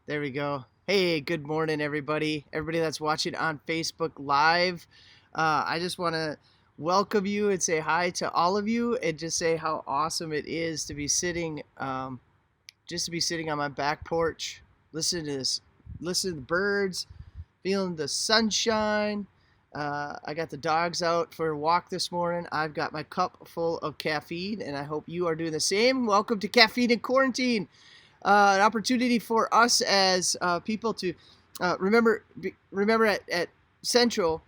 There we go. Hey, good morning, everybody. Everybody that's watching on Facebook Live. I just want to welcome you and say hi to all of you, and just say how awesome it is to be sitting, just to be sitting on my back porch, listening to this, listening to the birds, feeling the sunshine. I got the dogs out for a walk this morning. I've got my cup full of caffeine, and I hope you are doing the same. Welcome to Caffeine in Quarantine. An opportunity for us as people to remember at Central,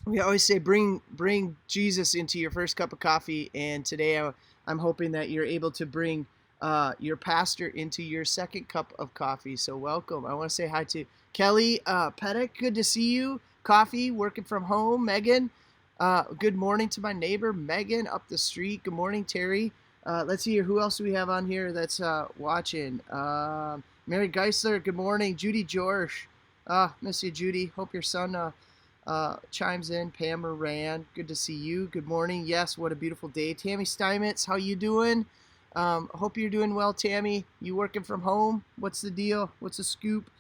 we always say bring Jesus into your first cup of coffee, and today I'm hoping that you're able to bring your pastor into your second cup of coffee. So welcome. I want to say hi to Kelly Pettick. Good to see you. Coffee, working from home. Megan, good morning to my neighbor Megan up the street. Good morning, Terry. Let's see here. Who else do we have on here that's watching? Mary Geisler, good morning. Judy George. Miss you, Judy. Hope your son chimes in. Pam Moran, good to see you. Good morning. Yes, what a beautiful day. Tammy Steinmetz, how you doing? Hope you're doing well, Tammy. You working from home? What's the deal? What's the scoop?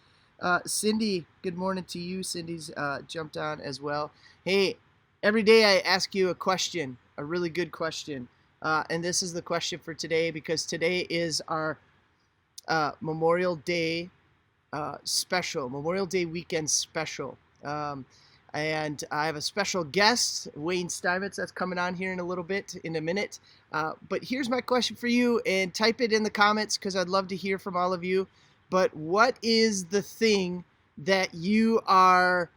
Cindy, good morning to you. Cindy's jumped on as well. Hey, every day I ask you a question, a really good question. And this is the question for today, because today is our Memorial Day special, Memorial Day weekend special. And I have a special guest, Wayne Steinmetz, that's coming on here in a minute. But here's my question for you, and type it in the comments because I'd love to hear from all of you. But what is the thing that you are,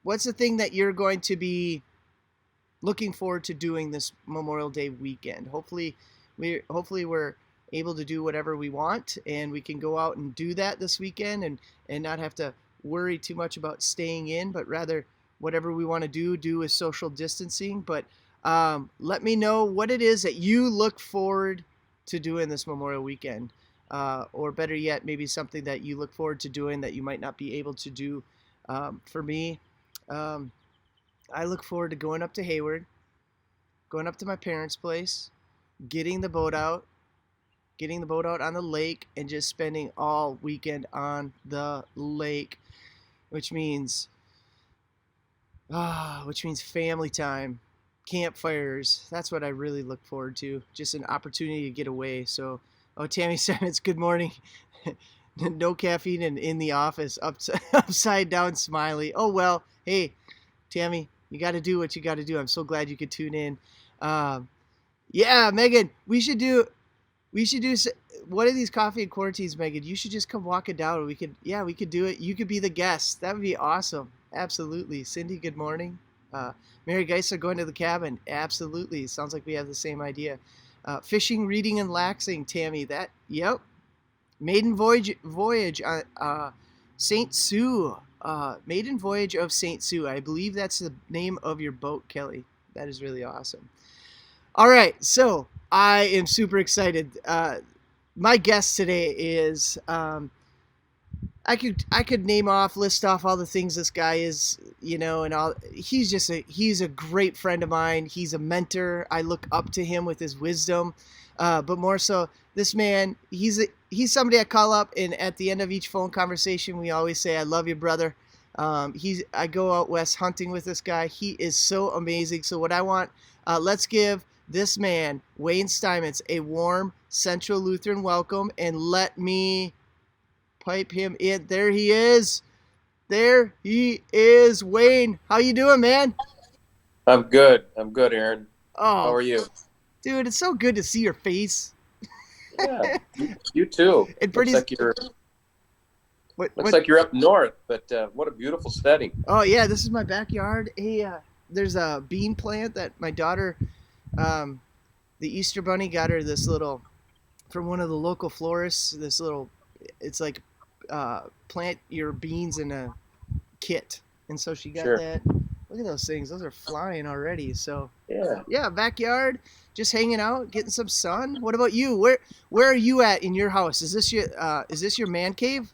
what's the thing that you're going to be looking forward to doing this Memorial Day weekend? Hopefully we're able to do whatever we want, and we can go out and do that this weekend, and not have to worry too much about staying in, but rather whatever we want to do with social distancing. But let me know what it is that you look forward to doing this Memorial weekend, or better yet, maybe something that you look forward to doing that you might not be able to do. For me, I look forward to going up to Hayward, going up to my parents' place, getting the boat out on the lake, and just spending all weekend on the lake, which means family time, campfires. That's what I really look forward to. Just an opportunity to get away. So, Tammy Simmons, good morning. No caffeine and in the office, upside down smiley. Oh, well, hey, Tammy, you got to do what you got to do. I'm so glad you could tune in. Yeah, Megan, we should do one of these coffee and quarantines, Megan. You should just come walking down. We could do it. You could be the guest. That would be awesome. Absolutely. Cindy, good morning. Mary Geisler, going to the cabin. Absolutely. Sounds like we have the same idea. Fishing, reading, and laxing, Tammy. Yep. Maiden voyage on St. Sue. Maiden Voyage of St. Sue. I believe that's the name of your boat, Kelly. That is really awesome. All right, so I am super excited. My guest today is, I could list off all the things this guy is, and all. He's a great friend of mine. He's a mentor. I look up to him with his wisdom, but more so, this man, he's somebody I call up, and at the end of each phone conversation, we always say, "I love you, brother." I go out west hunting with this guy. He is so amazing. So what I want, let's give this man, Wayne Steinmetz, a warm Central Lutheran welcome, and let me pipe him in. There he is. There he is, Wayne. How you doing, man? I'm good. I'm good, Aaron. How Oh, are you? dude, it's so good to see your face. Yeah, you too. And Looks pretty. like you're looks What? like you're up north, but what a beautiful setting. Oh yeah, this is my backyard. Hey, there's a bean plant that my daughter, um, the Easter Bunny, got her this little from one of the local florists. This little, it's like, plant your beans in a kit, and so she got Sure. that. Look at those things; those are flying already. So Yeah. yeah, backyard, just hanging out, getting some sun. What about you? Where are you at in your house? Is this your man cave?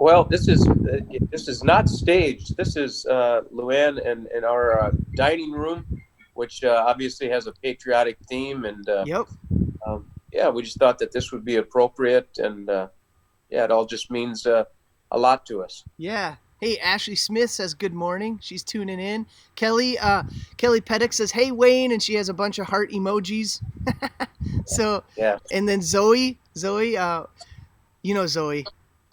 Well, this is not staged. This is Luann and our dining room, which obviously has a patriotic theme, and Yep. yeah, we just thought that this would be appropriate, and yeah, it all just means a lot to us. Yeah. Hey, Ashley Smith says good morning. She's tuning in. Kelly Pettick says, "Hey Wayne," and she has a bunch of heart emojis. So, Yeah, and then Zoe, you know Zoe.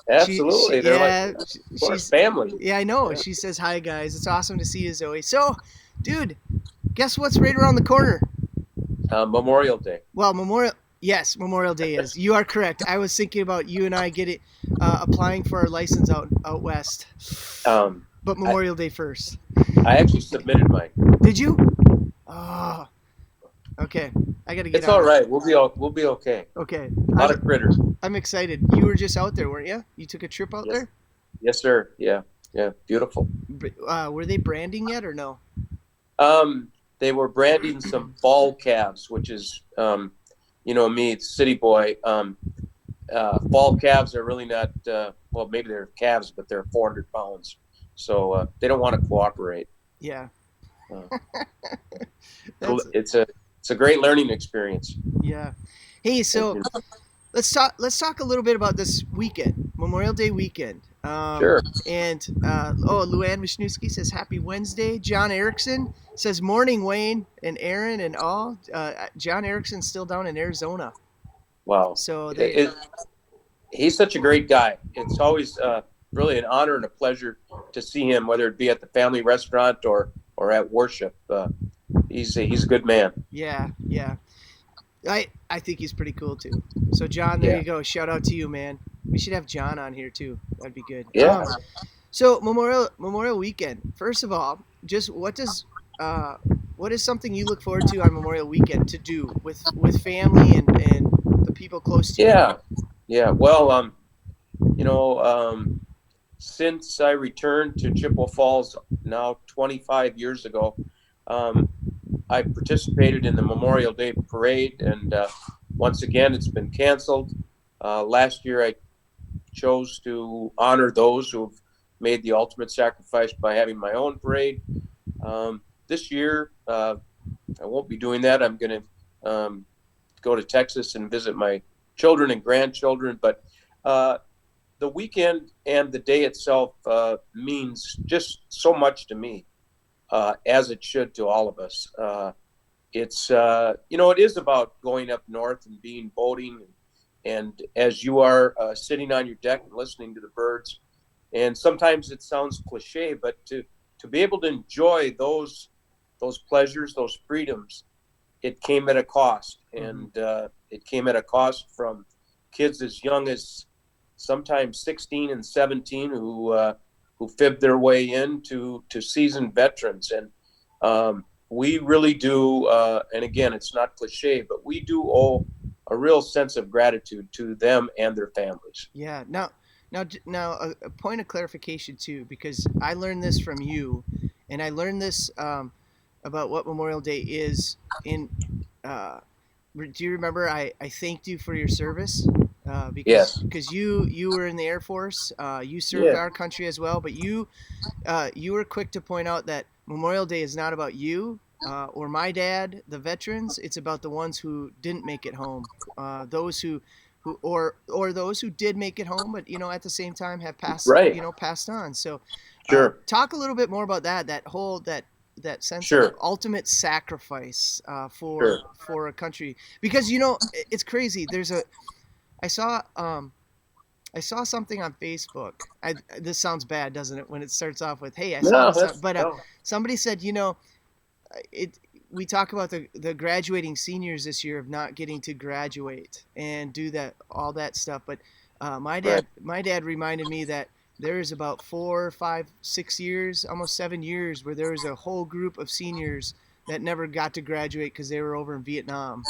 She absolutely. They're like, yeah, of course, she's family. yeah, I know. Yeah. She says hi guys. It's awesome to see you, Zoe. So, dude, guess what's right around the corner? Memorial Day. Well, Memorial Day is. You are correct. I was thinking about you and I getting applying for our license out west, Um, but I, Memorial Day first. I actually submitted mine. Did you? Oh, okay. I got to get It's all on it. right. We'll be okay. Okay, A lot I'm of critters. I'm excited. You were just out there, weren't you? You took a trip out Yes, there. yes, sir. Yeah, yeah. Beautiful. Were they branding yet or no? They were branding some fall calves, which is, me, city boy. Fall calves are really not. Well, maybe they're calves, but they're 400 pounds, so they don't want to cooperate. Yeah, Uh, that's it's a great learning experience. yeah. Hey, And, so let's talk a little bit about this weekend, Memorial Day weekend. sure. And Luann Wisniewski says happy Wednesday. John Erickson says morning, Wayne and Aaron and all. John Erickson's still down in Arizona, Wow. so they It, he's such a great guy. It's always really an honor and a pleasure to see him, whether it be at the family restaurant or at worship. He's a good man. yeah. I think he's pretty cool too. So John, there Yeah, you go. Shout out to you, man. We should have John on here too. That'd be good. yeah, So Memorial Weekend. First of all, just what is something you look forward to on Memorial Weekend to do with family and the people close to you? yeah, yeah. Well, you know, since I returned to Chippewa Falls now 25 years ago, um, I participated in the Memorial Day parade, and once again, it's been canceled. Last year, I chose to honor those who have made the ultimate sacrifice by having my own parade. This year, I won't be doing that. I'm going to go to Texas and visit my children and grandchildren. But the weekend and the day itself means just so much to me, as it should to all of us. It is about going up north and being boating, and as you are sitting on your deck and listening to the birds. And sometimes it sounds cliche, but to be able to enjoy those pleasures, those freedoms, it came at a cost, Mm-hmm. and it came at a cost from kids as young as sometimes 16 and 17 who fibbed their way in to seasoned veterans. And we really do, and again, it's not cliche, but we do owe a real sense of gratitude to them and their families. Yeah. Now, a point of clarification too, because I learned this from you, and I learned this about what Memorial Day is. In do you remember I thanked you for your service Yes. because you were in the Air Force, you served Yeah. our country as well, but you were quick to point out that Memorial Day is not about you or my dad, the veterans. It's about the ones who didn't make it home, those who or those who did make it home, but at the same time have Right. passed on. So, Sure. talk a little bit more about that sense of Sure. ultimate sacrifice Sure. for a country, because it's crazy. I saw I saw something on Facebook. This sounds bad, doesn't it? When it starts off with, "Hey, I saw No, this," that's but no. somebody said, it. We talk about the graduating seniors this year of not getting to graduate and do all that stuff, but Right. my dad reminded me that there is about 4, 5, 6 years, almost 7 years, where there was a whole group of seniors that never got to graduate because they were over in Vietnam.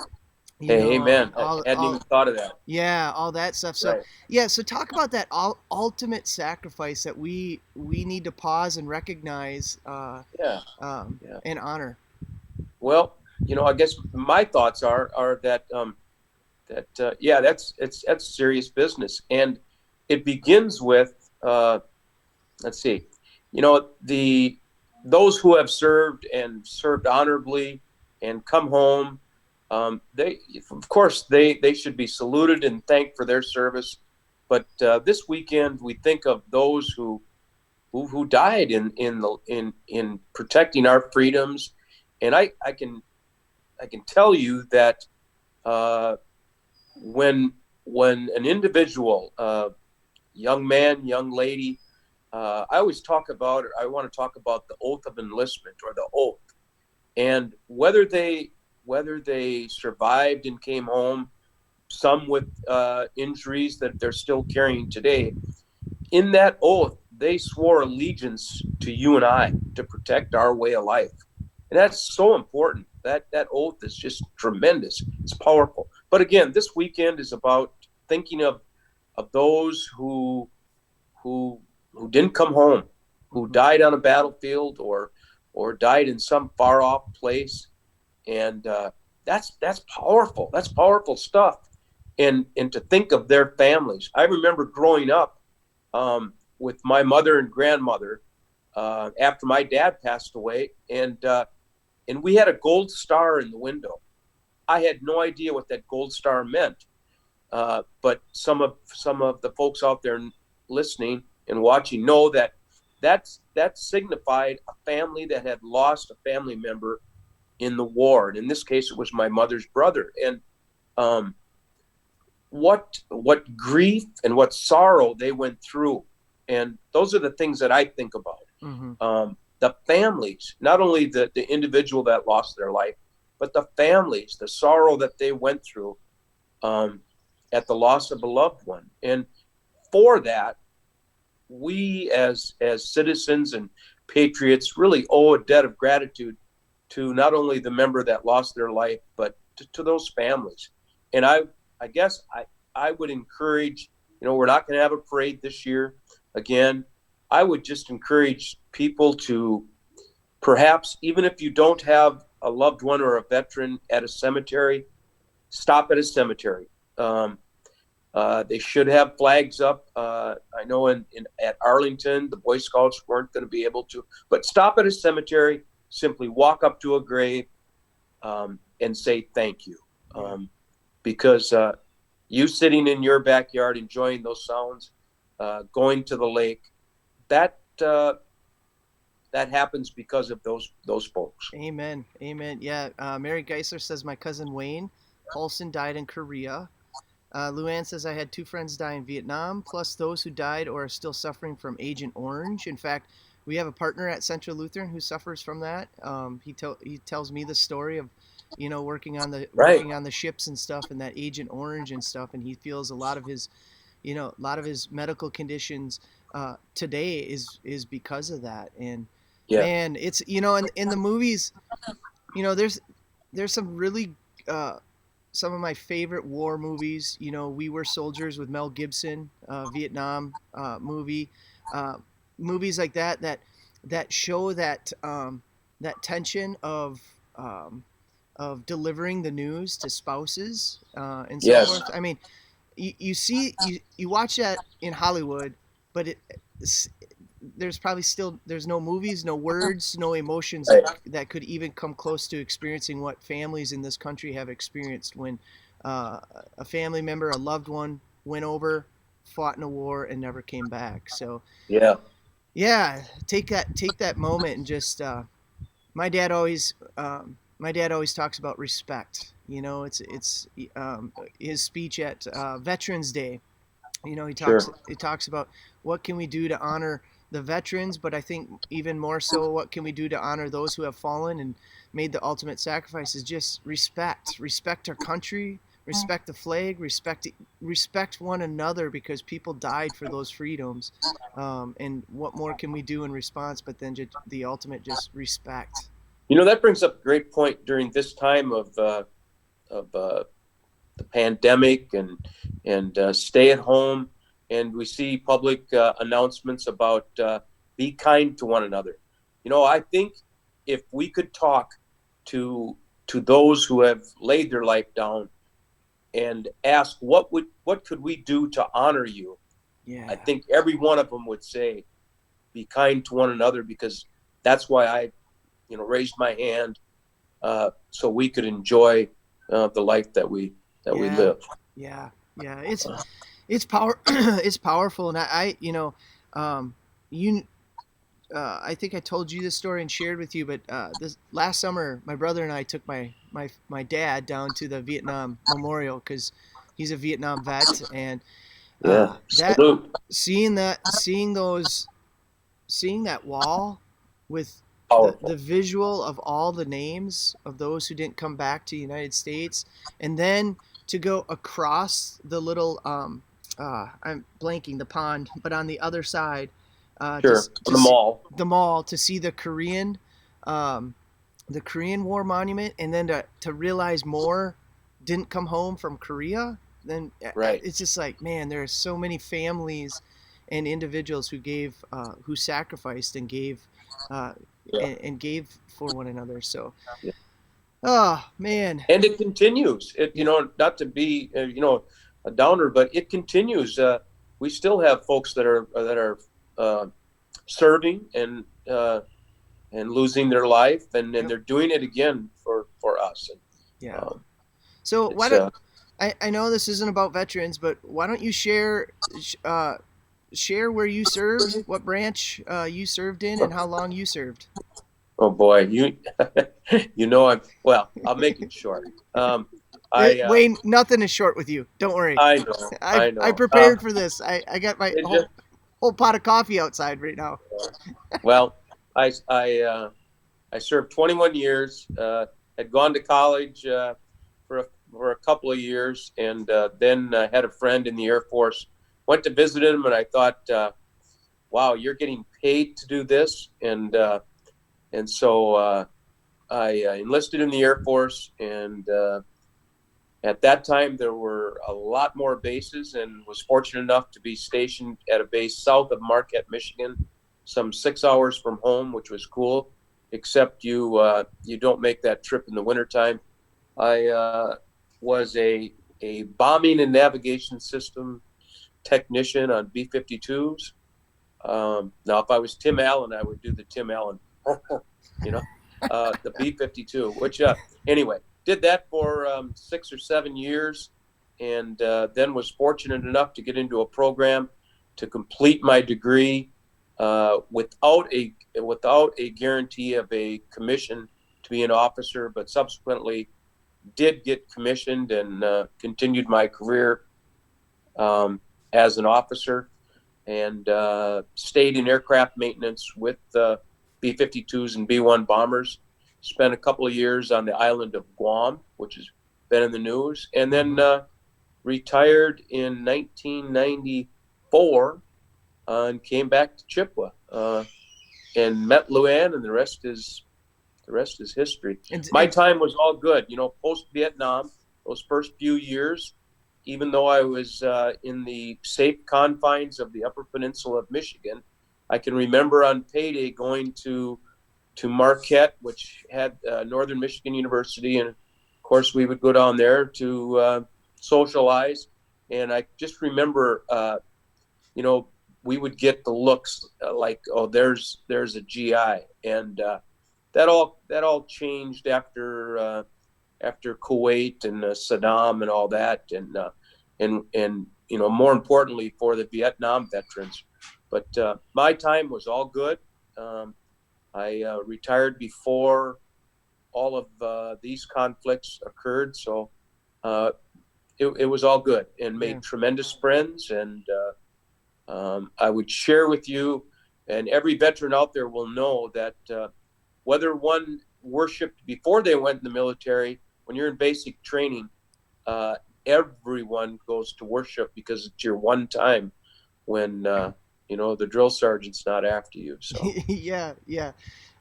Hey, amen. I hadn't All even thought of that. yeah, all that stuff. So Right. yeah, so talk about that ultimate sacrifice that we need to pause and recognize Yeah. Yeah. and honor. Well, I guess my thoughts are that yeah, that's serious business, and it begins with let's see, the those who have served and served honorably and come home. They, of course, they should be saluted and thanked for their service. But this weekend, we think of those who died in protecting our freedoms, and I can tell you that uh, when an individual, young man, young lady, I always talk about, or I want to talk about the oath of enlistment, or the oath, and whether they survived and came home, some with injuries that they're still carrying today. In that oath, they swore allegiance to you and I to protect our way of life. And that's so important. That oath is just tremendous. It's powerful. But again, this weekend is about thinking of those who who didn't come home, who Mhm. died on a battlefield, or died in some far off place, and that's powerful. That's powerful stuff. And to think of their families. I remember growing up with my mother and grandmother after my dad passed away, and we had a gold star in the window. I had no idea what that gold star meant, but some of the folks out there listening and watching know that signified a family that had lost a family member in the war, and in this case, it was my mother's brother. And um, what grief and what sorrow they went through, and those are the things that I think about. Mhm. The families, not only the individual that lost their life, but the families, the sorrow that they went through um, at the loss of a loved one. And for that, we as citizens and patriots really owe a debt of gratitude to not only the member that lost their life, but to those families. And I guess I would encourage, we're not going to have a parade this year. Again, I would just encourage people to, perhaps, even if you don't have a loved one or a veteran at a cemetery, stop at a cemetery. They should have flags up. I know at Arlington, the Boy Scouts weren't going to be able to, but stop at a cemetery, simply walk up to a grave, and say thank you. Yeah. Because you sitting in your backyard enjoying those sounds, going to the lake, that that happens because of those folks. Amen. Amen. Yeah. Mary Geisler says my cousin Wayne Paulson died in Korea. Luann says I had two friends die in Vietnam, plus those who died or are still suffering from Agent Orange. In fact, we have a partner at Central Lutheran who suffers from that. He tells me the story of, Right. working on the ships and stuff, and that Agent Orange and stuff, and he feels a lot of his medical conditions today is because of that. And Yeah. man, it's in the movies, there's some really some of my favorite war movies. We Were Soldiers with Mel Gibson, Vietnam movie, uh, movies like that show that tension of delivering the news to spouses and so Yes. forth. I mean, you watch that in Hollywood, but there's probably still there's no movies, no words, no emotions Right. that could even come close to experiencing what families in this country have experienced when a family member, a loved one went over, fought in a war, and never came back. So Yeah, yeah, take that moment and just my dad always talks about respect. It's his speech at Veterans Day. He talks sure. about what can we do to honor the veterans, but I think even more so, what can we do to honor those who have fallen and made the ultimate sacrifices? Just respect our country, respect the flag, respect one another, because people died for those freedoms. And what more can we do in response but then just the ultimate, just respect? That brings up a great point during this time of the pandemic and stay at home, and we see public announcements about be kind to one another. I think if we could talk to those who have laid their life down and ask what could we do to honor you, I Yeah, think every one of them would say be kind to one another, because that's why I raised my hand, so we could enjoy the life that we yeah, live. yeah. It's power. It's powerful, and um, you I think I told you this story and shared with you, but this last summer, my brother and I took my dad down to the Vietnam Memorial because he's a Vietnam vet, and Yeah, that salute. seeing that wall with the Powerful. visual of all the names of those who didn't come back to the United States, and then to go across the little I'm blanking the pond, but on the other side, Sure. On to the see mall. the mall, to see um, the Korean War monument, and then to realize more didn't come home from Korea. Then Right. it's just like, man, there are so many families and individuals who sacrificed and gave uh, Yeah. and gave for one another. So, Yeah. oh man, And it continues. yeah, Not to be, a downer, but it continues. We still have folks that are uh, serving and losing their life, and yep, they're doing it again for us. And yeah. um, So why it's don't I know this isn't about veterans, but why don't you share where you served, what branch you served in, and how long you served? oh boy, I'm well. I'll make it short. It, I Wayne, nothing is short with you. Don't worry. I know, I I know. prepared for this. I got my It just, whole pot of coffee outside right now. well, I served 21 years. Had gone to college for a couple of years, and then had a friend in the Air Force. Went to visit him, and I thought, wow, you're getting paid to do this, and so I enlisted in the Air Force, and at that time there were a lot more bases, and was fortunate enough to be stationed at a base south of Marquette, Michigan, some 6 hours from home, which was cool. Except you don't make that trip in the wintertime. I was a bombing and navigation system technician on B-52s. Now, if I was Tim Allen, I would do the Tim Allen, you know, the B-52. Which anyway, did that for 6 or 7 years, and then was fortunate enough to get into a program to complete my degree without a guarantee of a commission to be an officer, but subsequently did get commissioned and continued my career as an officer, and stayed in aircraft maintenance with B-52s and B-1 bombers. Spent a couple of years on the island of Guam, which has been in the news, and then retired in 1994 and came back to Chippewa and met Luann, and the rest is history. My And time was all good, post Vietnam. Those first few years, even though I was in the safe confines of the Upper Peninsula of Michigan, I can remember on payday going to Marquette, which had Northern Michigan University, and of course we would go down there to socialize. And I just remember, we would get the looks like, oh, there's a GI, and that all changed after after Kuwait and Saddam and all that, and more importantly for the Vietnam veterans. But my time was all good. I retired before all of these conflicts occurred, so uh, it was all good, and Yeah. made tremendous friends. And I would share with you, and every veteran out there will know that whether one worshiped before they went in the military, when you're in basic training, uh, everyone goes to worship because it's your one time when the drill sergeant's not after you. So Yeah, yeah.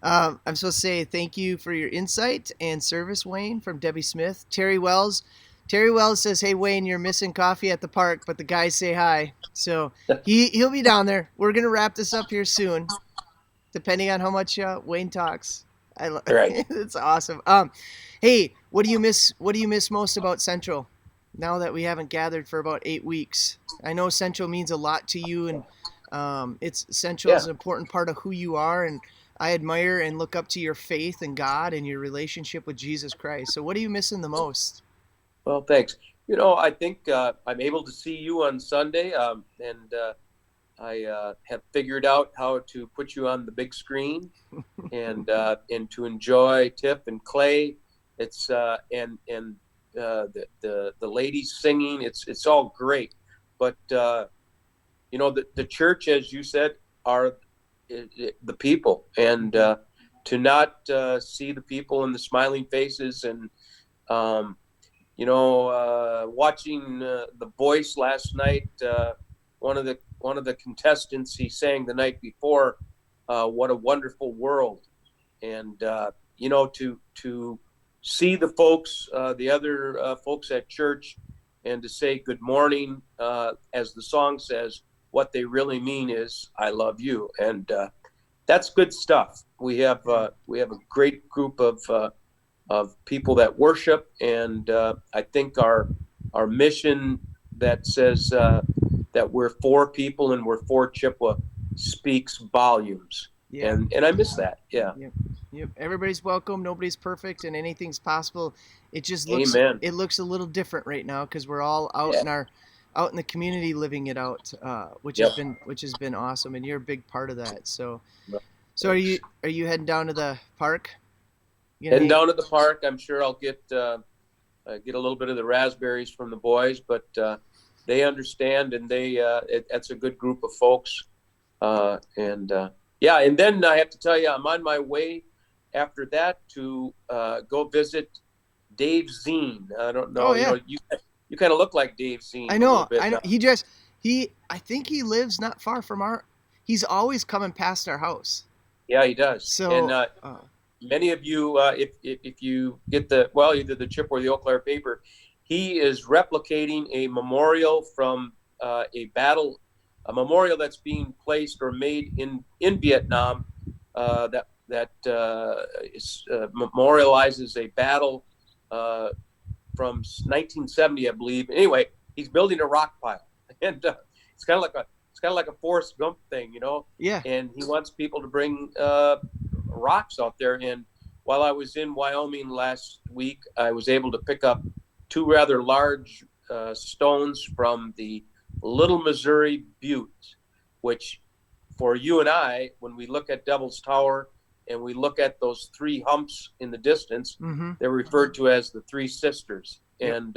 I'm supposed to say thank you for your insight and service, Wayne, from Debbie Smith. Terry Wells. Terry Wells says, "Hey Wayne, you're missing coffee at the park, but the guys say hi." So he'll be down there. We're gonna wrap this up here soon, depending on how much Wayne talks. right. It's awesome. Hey, what do you miss? What do you miss most about Central? Now that we haven't gathered for about 8 weeks, I know Central means a lot to you, and it's Central is Yeah. an important part of who you are, and I admire and look up to your faith in God and your relationship with Jesus Christ. So, what are you missing the most? Well, thanks. I think I'm able to see you on Sunday, and I have figured out how to put you on the big screen and to enjoy Tiff and Clay. It's the ladies singing. It's all great, but the church, as you said, are the people, and to not see the people and the smiling faces, and um, watching The Voice last night. One of the contestants, he sang the night before, "What a Wonderful World," and to see the folks, the other folks at church, and to say good morning, as the song says, what they really mean is "I love you," and that's good stuff. We have a great group of people that worship, and I think our mission that says that we're for people and we're for Chippewa speaks volumes, Yeah. and I miss that. Yeah. Yep. Yep. Everybody's welcome. Nobody's perfect, and anything's possible. It just looks Amen. it looks a little different right now because we're all out Yeah. in our out in the community living it out, Yep. which has been awesome, and you're a big part of that. So Well, so thanks. are you heading down to the park? You gonna Heading hang? down at the park. I'm sure I'll get a little bit of the raspberries from the boys, but they understand, and that's a good group of folks. And yeah, and then I have to tell you, I'm on my way after that to go visit Dave Zine. I don't Oh know, yeah, you kind of look like Dave Zine I a little know. bit I know. now. He I think he lives not far from our. He's always coming past our house. Yeah, he does. And So many of you, if you get either the Chip or the Eau Claire paper, he is replicating a memorial from a memorial that's being placed or made in Vietnam, that memorializes a battle from 1970, I believe. Anyway, he's building a rock pile, and it's kind of like a Forrest Gump thing, yeah. and he wants people to bring rocks out there. And while I was in Wyoming last week, I was able to pick up two rather large stones from the Little Missouri Butte, which for you and I, when we look at Devil's Tower and we look at those three humps in the distance, Mm-hmm. they're referred to as the Three Sisters. Yep. And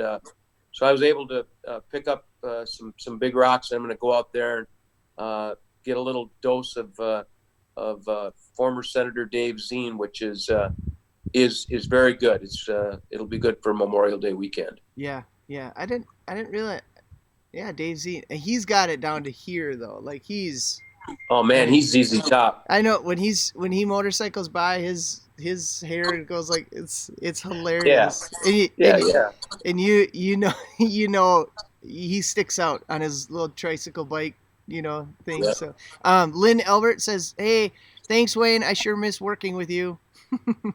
so I was able to pick up some big rocks. I'm going to go out there and get a little dose of former Senator Dave Zine, which is very good. It'll be good for Memorial Day weekend. Yeah. Yeah. I didn't realize. Yeah, Dave Z. He's got it down to here though. Like Oh I man, mean, he's ZZ Top. I know when he motorcycles by, his hair goes like it's Yeah, hilarious. yeah, yeah. And you know you know he sticks out on his little tricycle bike, thing. Yeah. So Lynn Elbert says, "Hey, thanks Wayne. I sure miss working with you."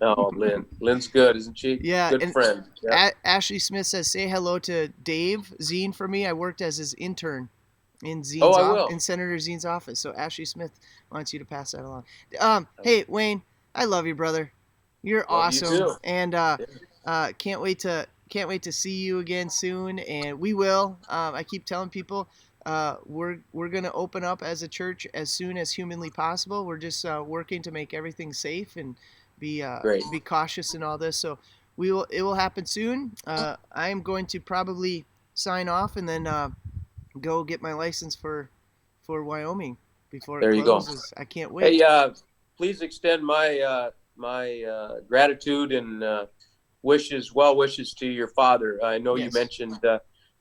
No, Lynn's good, isn't she? Yeah, Good and friend. Yeah. Ashley Smith says, "Say hello to Dave Zine for me. I worked as his intern in Oh, I will. in Senator Zine's office." So Ashley Smith wants you to pass that along. Hey Wayne, I love you, brother. You're Love you awesome, too. and Yeah. Can't wait to see you again soon, and we will. I keep telling people we're gonna open up as a church as soon as humanly possible. We're just working to make everything safe and Great. be cautious in all this. So it will happen soon. I am going to probably sign off and then go get my license for Wyoming before it There you go. closes. I can't wait. Hey, please extend my gratitude and well wishes to your father. I know you Yes. mentioned,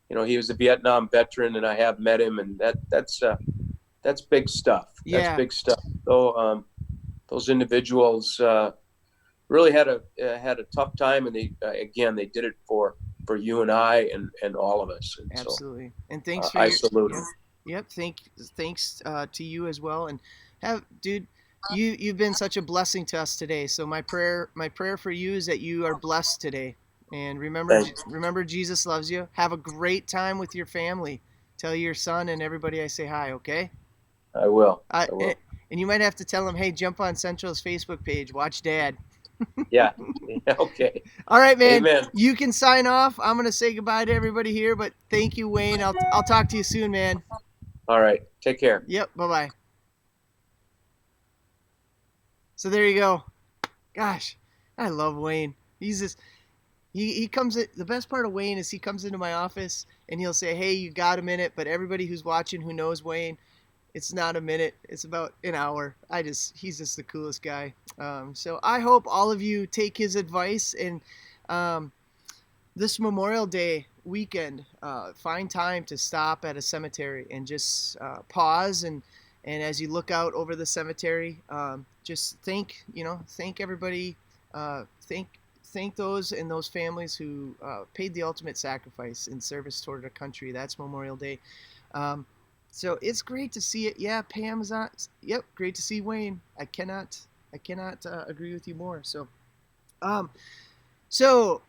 he was a Vietnam veteran, and I have met him, and that's big stuff. That's Yeah. big stuff. So those individuals really had a tough time, and they did it for you and I and all of us. And so Absolutely. And thanks for I your salute yep. him. Yep. Thanks to you as well. And dude, you've been such a blessing to us today. So my prayer for you is that you are blessed today. And Thanks. remember Jesus loves you. Have a great time with your family. Tell your son and everybody I say hi, okay? I will. Uh, I and, will. and you might have to tell him, hey, jump on Central's Facebook page. Watch Dad. Yeah. Okay. All right, man. Amen. You can sign off. I'm gonna say goodbye to everybody here, but thank you, Wayne. I'll talk to you soon, man. All right. Take care. Yep. Bye bye. So there you go. Gosh, I love Wayne. He's just he comes in, the best part of Wayne is he comes into my office and he'll say, "Hey, you got a minute?" But everybody who's watching who knows Wayne, it's not a minute. It's about an hour. He's just the coolest guy. So I hope all of you take his advice and um, this Memorial Day weekend, find time to stop at a cemetery and just pause and as you look out over the cemetery, just thank everybody, thank those and those families who paid the ultimate sacrifice in service toward our country. That's Memorial Day. Um, so it's great to see it. Yeah, Pam's on. Yep, great to see Wayne. I cannot agree with you more. Um, so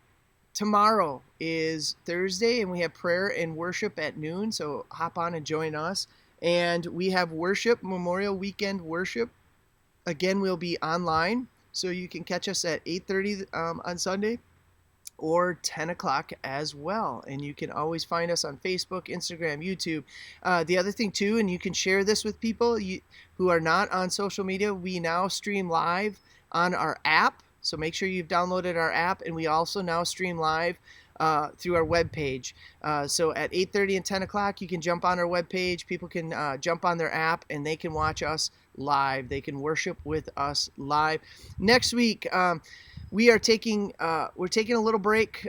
tomorrow is Thursday, and we have prayer and worship at noon. So hop on and join us. And we have worship, Memorial Weekend worship. Again, we'll be online, so you can catch us at 8:30 on Sunday or 10 o'clock as well. And you can always find us on Facebook, Instagram, YouTube. The other thing, too, and you can share this with people who are not on social media, we now stream live on our app. So make sure you've downloaded our app, and we also now stream live through our webpage. So at 8:30 and 10 o'clock, you can jump on our webpage. People can jump on their app, and they can watch us live. They can worship with us live. Next week, we're taking a little break.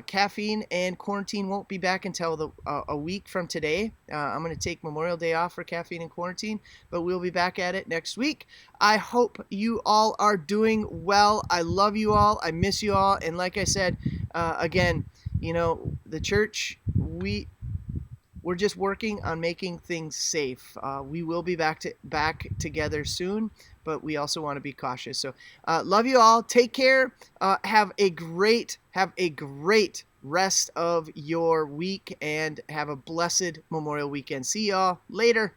Caffeine and Quarantine won't be back until a week from today. I'm going to take Memorial Day off for Caffeine and Quarantine, but we'll be back at it next week. I hope you all are doing well. I love you all. I miss you all. And like I said, again, the church, we're just working on making things safe. We will be back together soon, but we also want to be cautious. So, love you all. Take care. Have a great rest of your week, and have a blessed Memorial Weekend. See y'all later.